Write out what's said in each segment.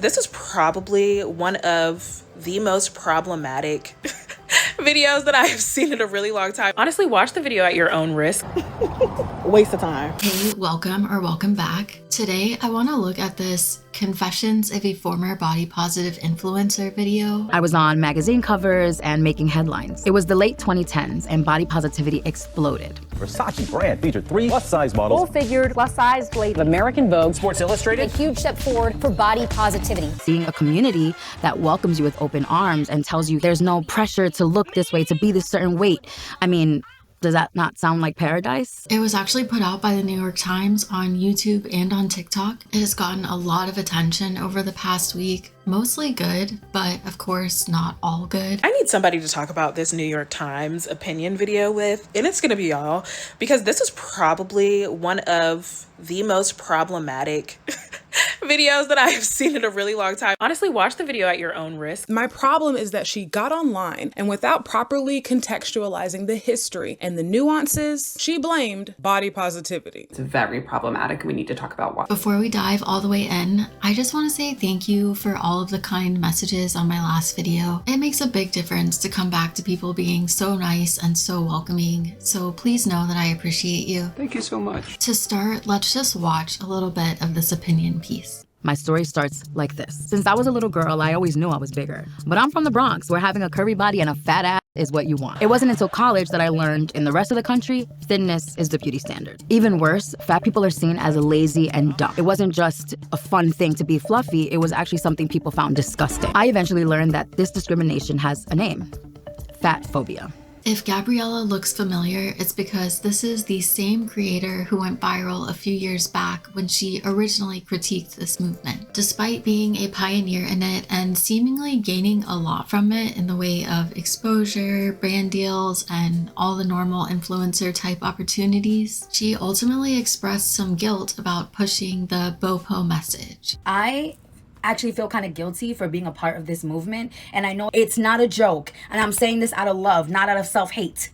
This is probably one of the most problematic videos that I have seen in a really long time. Honestly, watch the video at your own risk. Waste of time. Hey, welcome or welcome back. Today, I want to look at this Confessions of a Former Body Positive Influencer video. I was on magazine covers and making headlines. It was the late 2010s and body positivity exploded. Versace brand featured 3 plus-size models. Full-figured, plus-sized lady. American Vogue. Sports Illustrated. A huge step forward for body positivity. Seeing a community that welcomes you with open arms and tells you there's no pressure to look this way, to be this certain weight. I mean, does that not sound like paradise? It was actually put out by the New York Times on YouTube and on TikTok. It has gotten a lot of attention over the past week. Mostly good, but of course not all good. I need somebody to talk about this New York Times opinion video with, and it's gonna be y'all, because this is probably one of the most problematic videos that I have seen in a really long time. Honestly, watch the video at your own risk. My problem is that she got online and without properly contextualizing the history and the nuances, she blamed body positivity. It's very problematic. We need to talk about why. Before we dive all the way in, I just want to say thank you for all of the kind messages on my last video. It makes a big difference to come back to people being so nice and so welcoming, so please know that I appreciate you. Thank you so much. To start, let's just watch a little bit of this opinion piece. My story starts like this. Since I was a little girl, I always knew I was bigger. But I'm from the Bronx, where having a curvy body and a fat ass is what you want. It wasn't until college that I learned in the rest of the country, thinness is the beauty standard. Even worse, fat people are seen as lazy and dumb. It wasn't just a fun thing to be fluffy, it was actually something people found disgusting. I eventually learned that this discrimination has a name: fat phobia. If Garbiella looks familiar, it's because this is the same creator who went viral a few years back when she originally critiqued this movement. Despite being a pioneer in it and seemingly gaining a lot from it in the way of exposure, brand deals, and all the normal influencer type opportunities, she ultimately expressed some guilt about pushing the BOPO message. I actually feel kind of guilty for being a part of this movement, and I know it's not a joke, and I'm saying this out of love, not out of self-hate.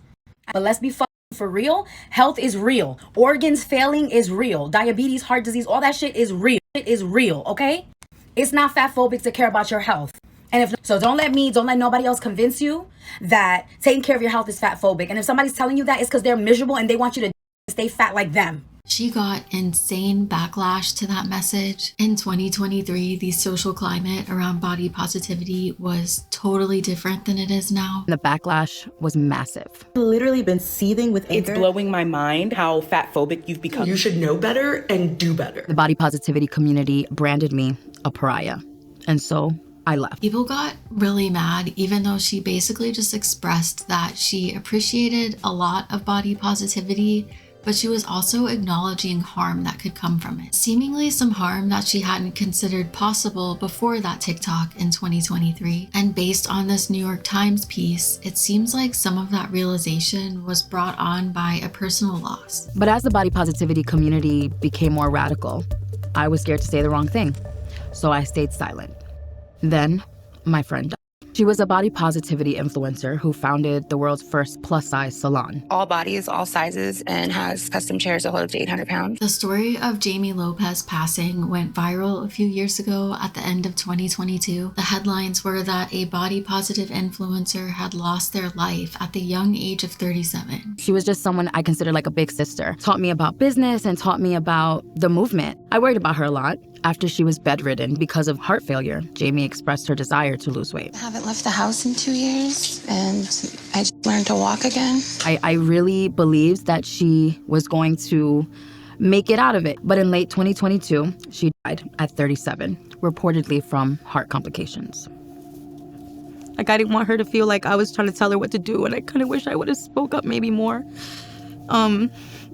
But let's be for real. Health is real. Organs failing is real. Diabetes, heart disease, all that shit is real. It is real, okay? It's not fat phobic to care about your health. And don't let nobody else convince you that taking care of your health is fat phobic. And if somebody's telling you that, it's because they're miserable and they want you to stay fat like them. She got insane backlash to that message. In 2023, the social climate around body positivity was totally different than it is now. The backlash was massive. I've literally been seething with anger. It's blowing my mind how fat phobic you've become. You should know better and do better. The body positivity community branded me a pariah, and so I left. People got really mad, even though she basically just expressed that she appreciated a lot of body positivity, but she was also acknowledging harm that could come from it. Seemingly some harm that she hadn't considered possible before that TikTok in 2023. And based on this New York Times piece, it seems like some of that realization was brought on by a personal loss. But as the body positivity community became more radical, I was scared to say the wrong thing, so I stayed silent. Then, my friend died. She was a body positivity influencer who founded the world's first plus-size salon. All bodies, all sizes, and has custom chairs that hold up to 800 pounds. The story of Jamie Lopez passing went viral a few years ago at the end of 2022. The headlines were that a body positive influencer had lost their life at the young age of 37. She was just someone I considered like a big sister. Taught me about business and taught me about the movement. I worried about her a lot. After she was bedridden because of heart failure, Jamie expressed her desire to lose weight. I haven't left the house in 2 years, and I just learned to walk again. I really believed that she was going to make it out of it. But in late 2022, she died at 37, reportedly from heart complications. Like, I didn't want her to feel like I was trying to tell her what to do, and I kind of wish I would have spoke up maybe more.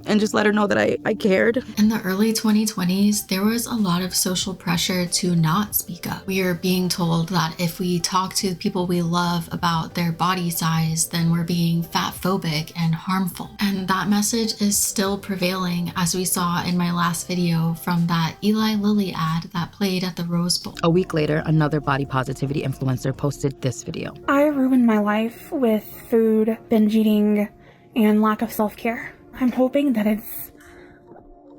And just let her know that I cared. In the early 2020s, there was a lot of social pressure to not speak up. We are being told that if we talk to the people we love about their body size, then we're being fat phobic and harmful. And that message is still prevailing, as we saw in my last video from that Eli Lilly ad that played at the Rose Bowl. A week later, another body positivity influencer posted this video. I ruined my life with food, binge eating, and lack of self-care. I'm hoping that it's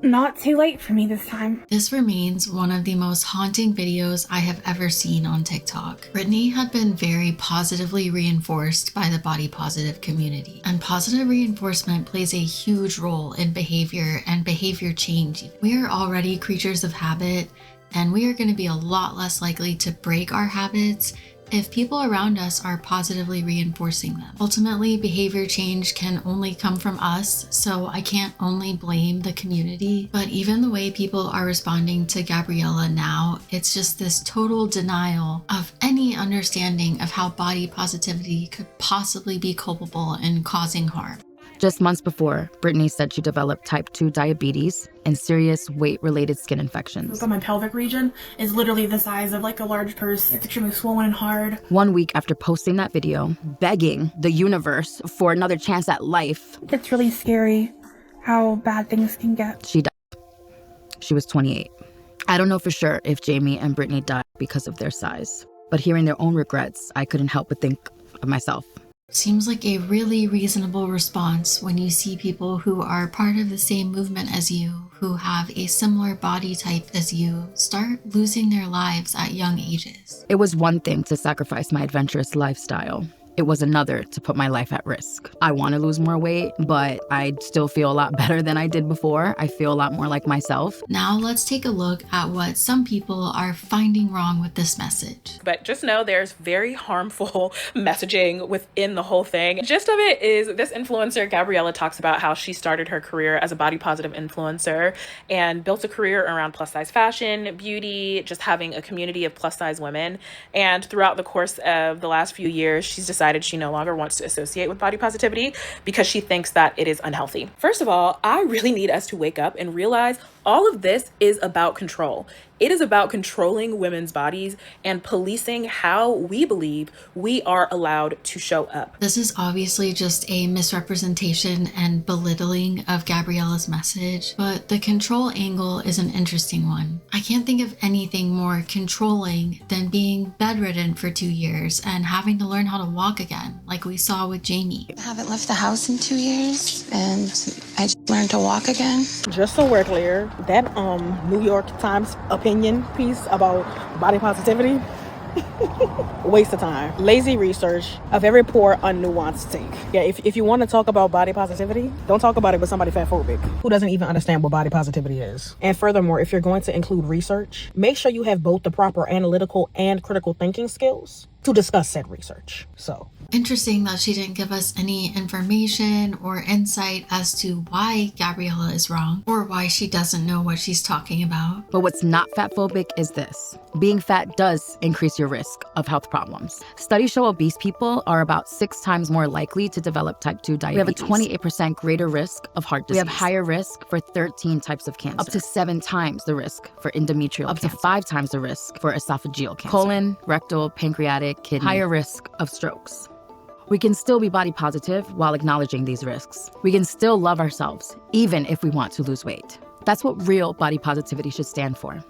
not too late for me this time. This remains one of the most haunting videos I have ever seen on TikTok. Brittany had been very positively reinforced by the body positive community, and positive reinforcement plays a huge role in behavior and behavior change. We are already creatures of habit, and we are going to be a lot less likely to break our habits if people around us are positively reinforcing them. Ultimately, behavior change can only come from us, so I can't only blame the community. But even the way people are responding to Garbiella now, it's just this total denial of any understanding of how body positivity could possibly be culpable in causing harm. Just months before, Brittany said she developed type 2 diabetes and serious weight-related skin infections. So my pelvic region is literally the size of like a large purse. It's extremely swollen and hard. 1 week after posting that video, begging the universe for another chance at life, It's really scary how bad things can get. she died. She was 28. I don't know for sure if Jamie and Brittany died because of their size, but hearing their own regrets, I couldn't help but think of myself. Seems like a really reasonable response when you see people who are part of the same movement as you, who have a similar body type as you, start losing their lives at young ages. It was one thing to sacrifice my adventurous lifestyle. It was another to put my life at risk. I want to lose more weight, but I still feel a lot better than I did before. I feel a lot more like myself. Now let's take a look at what some people are finding wrong with this message. But just know there's very harmful messaging within the whole thing. The gist of it is this influencer, Garbiella, talks about how she started her career as a body positive influencer and built a career around plus size fashion, beauty, just having a community of plus size women. And throughout the course of the last few years, she's decided she no longer wants to associate with body positivity because she thinks that it is unhealthy. First of all, I really need us to wake up and realize all of this is about control. It is about controlling women's bodies and policing how we believe we are allowed to show up. This is obviously just a misrepresentation and belittling of Gabriella's message, but the control angle is an interesting one. I can't think of anything more controlling than being bedridden for 2 years and having to learn how to walk again, like we saw with Jamie. I haven't left the house in 2 years, and I just learned to walk again. Just so we're clear, that New York Times opinion piece about body positivity, waste of time. Lazy research, a very poor, unnuanced take. Yeah, if you want to talk about body positivity, don't talk about it with somebody fatphobic who doesn't even understand what body positivity is. And furthermore, if you're going to include research, make sure you have both the proper analytical and critical thinking skills to discuss said research. So interesting that she didn't give us any information or insight as to why Garbiella is wrong or why she doesn't know what she's talking about. But what's not fatphobic is this. Being fat does increase your risk of health problems. Studies show obese people are about 6 times more likely to develop type 2 diabetes. We have a 28% greater risk of heart disease. We have higher risk for 13 types of cancer. Up to 7 times the risk for endometrial cancer. Up to 5 times the risk for esophageal cancer. Colon, rectal, pancreatic, kidney. Higher risk of strokes. We can still be body positive while acknowledging these risks. We can still love ourselves, even if we want to lose weight. That's what real body positivity should stand for.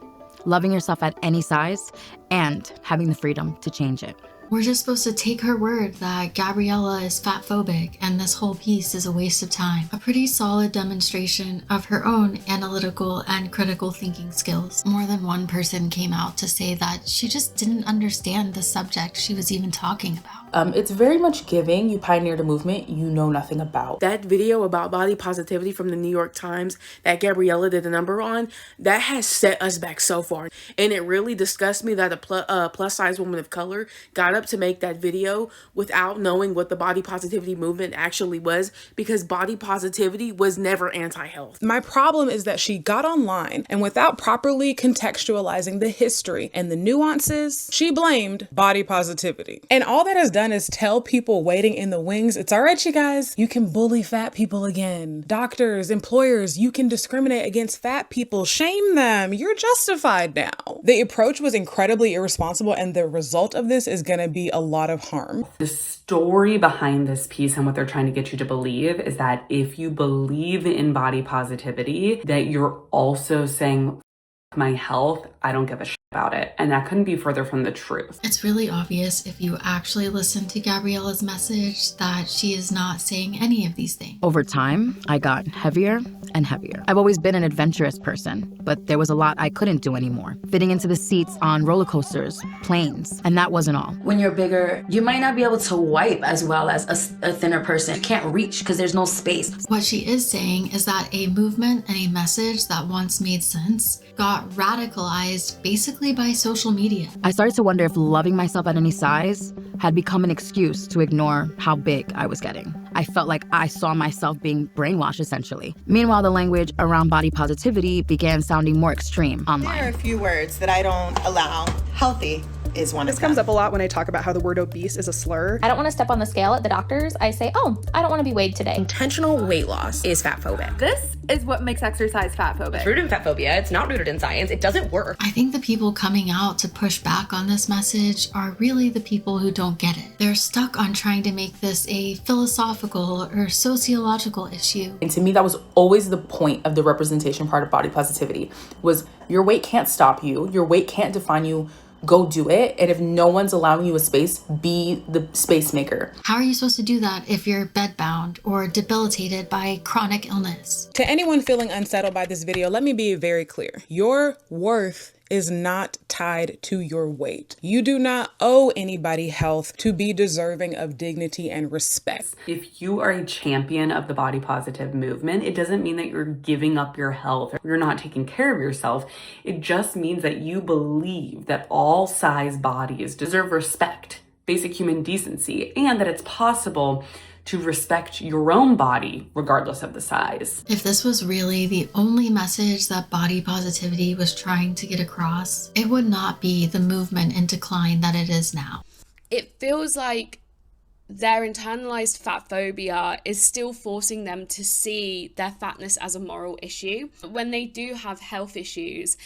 Loving yourself at any size and having the freedom to change it. We're just supposed to take her word that Garbiella is fatphobic and this whole piece is a waste of time. A pretty solid demonstration of her own analytical and critical thinking skills. More than one person came out to say that she just didn't understand the subject she was even talking about. It's very much giving. You pioneered a movement you know nothing about. That video about body positivity from the New York Times that Garbiella did a number on, that has set us back so far. And it really disgusts me that a plus size woman of color got up to make that video without knowing what the body positivity movement actually was, because body positivity was never anti-health. My problem is that she got online and without properly contextualizing the history and the nuances, she blamed body positivity. And all that has done is tell people waiting in the wings, it's all right, you guys, you can bully fat people again. Doctors, employers, you can discriminate against fat people. Shame them. You're justified now. The approach was incredibly irresponsible, and the result of this is going to be a lot of harm. The story behind this piece and what they're trying to get you to believe is that if you believe in body positivity, that you're also saying, my health, I don't give a shit. about it, and that couldn't be further from the truth. It's really obvious if you actually listen to Gabriella's message that she is not saying any of these things. Over time, I got heavier and heavier. I've always been an adventurous person, but there was a lot I couldn't do anymore. Fitting into the seats on roller coasters, planes, and that wasn't all. When you're bigger, you might not be able to wipe as well as a thinner person. You can't reach because there's no space. What she is saying is that a movement and a message that once made sense got radicalized basically by social media. I started to wonder if loving myself at any size had become an excuse to ignore how big I was getting. I felt like I saw myself being brainwashed, essentially. Meanwhile, the language around body positivity began sounding more extreme online. There are a few words that I don't allow. Healthy is one of them. This comes up a lot when I talk about how the word obese is a slur. I don't want to step on the scale at the doctor's. I say, oh, I don't want to be weighed today. Intentional weight loss is fat phobic. This is what makes exercise fat phobic. It's rooted in fat phobia. It's not rooted in science. It doesn't work. I think the people coming out to push back on this message are really the people who don't get it. They're stuck on trying to make this a philosophical or sociological issue. And to me, that was always the point of the representation part of body positivity, was your weight can't stop you. Your weight can't define you. Go do it. And if no one's allowing you a space, be the space maker. How are you supposed to do that if you're bedbound or debilitated by chronic illness? To anyone feeling unsettled by this video, let me be very clear. Your worth is not tied to your weight. You do not owe anybody health to be deserving of dignity and respect. If you are a champion of the body positive movement, it doesn't mean that you're giving up your health or you're not taking care of yourself. It just means that you believe that all size bodies deserve respect, basic human decency, and that it's possible to respect your own body regardless of the size. If this was really the only message that body positivity was trying to get across, it would not be the movement in decline that it is now. It feels like their internalized fat phobia is still forcing them to see their fatness as a moral issue. When they do have health issues,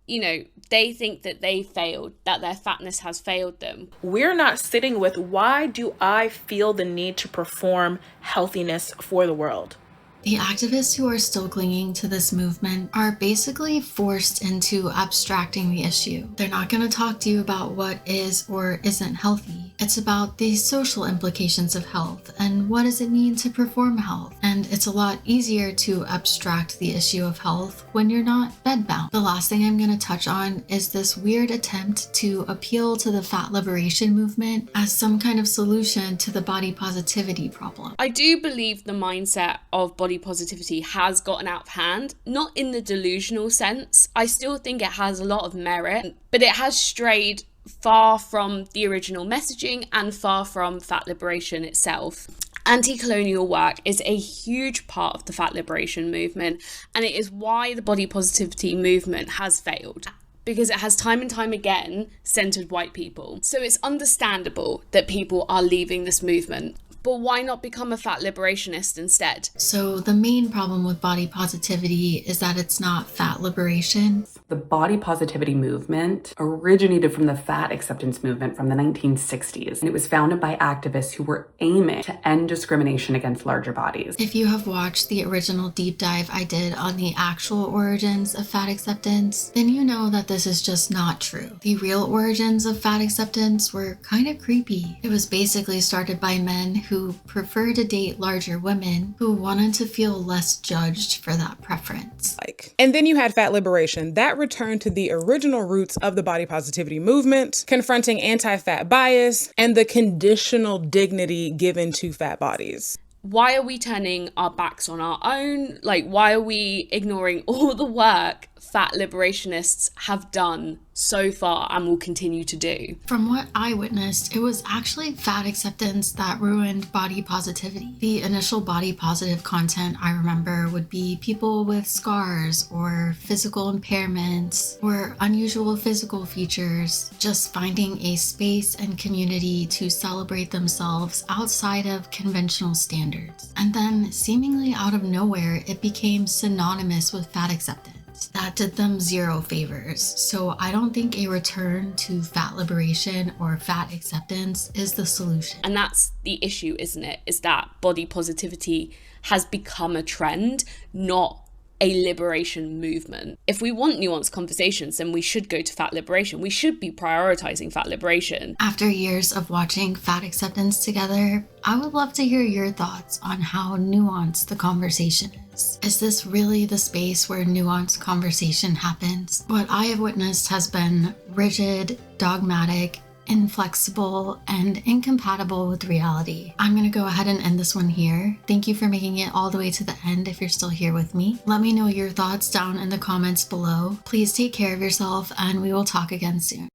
you know, they think that they failed, that their fatness has failed them. We're not sitting with, why do I feel the need to perform healthiness for the world? The activists who are still clinging to this movement are basically forced into abstracting the issue. They're not going to talk to you about what is or isn't healthy. It's about the social implications of health and what does it mean to perform health. And it's a lot easier to abstract the issue of health when you're not bedbound. The last thing I'm going to touch on is this weird attempt to appeal to the fat liberation movement as some kind of solution to the body positivity problem. I do believe the mindset of body positivity has gotten out of hand, not in the delusional sense. I still think it has a lot of merit, but it has strayed far from the original messaging and far from fat liberation itself. Anti-colonial work is a huge part of the fat liberation movement, and it is why the body positivity movement has failed, because it has time and time again centered white people. So it's understandable that people are leaving this movement. But why not become a fat liberationist instead? So the main problem with body positivity is that it's not fat liberation. The body positivity movement originated from the fat acceptance movement from the 1960s. And it was founded by activists who were aiming to end discrimination against larger bodies. If you have watched the original deep dive I did on the actual origins of fat acceptance, then you know that this is just not true. The real origins of fat acceptance were kind of creepy. It was basically started by men who prefer to date larger women who wanted to feel less judged for that preference. And then you had fat liberation. That returned to the original roots of the body positivity movement, confronting anti-fat bias and the conditional dignity given to fat bodies. Why are we turning our backs on our own? Like, why are we ignoring all the work fat liberationists have done so far and will continue to do? From what I witnessed, it was actually fat acceptance that ruined body positivity. The initial body positive content I remember would be people with scars or physical impairments or unusual physical features, just finding a space and community to celebrate themselves outside of conventional standards. And then, seemingly out of nowhere, it became synonymous with fat acceptance. That did them zero favors. So I don't think a return to fat liberation or fat acceptance is the solution. And that's the issue, isn't it? Is that body positivity has become a trend, not a liberation movement. If we want nuanced conversations, then we should go to fat liberation. We should be prioritizing fat liberation. After years of watching Fat Acceptance together, I would love to hear your thoughts on how nuanced the conversation is. Is this really the space where nuanced conversation happens? What I have witnessed has been rigid, dogmatic, inflexible, and incompatible with reality. I'm gonna go ahead and end this one here. Thank you for making it all the way to the end if you're still here with me. Let me know your thoughts down in the comments below. Please take care of yourself, and we will talk again soon.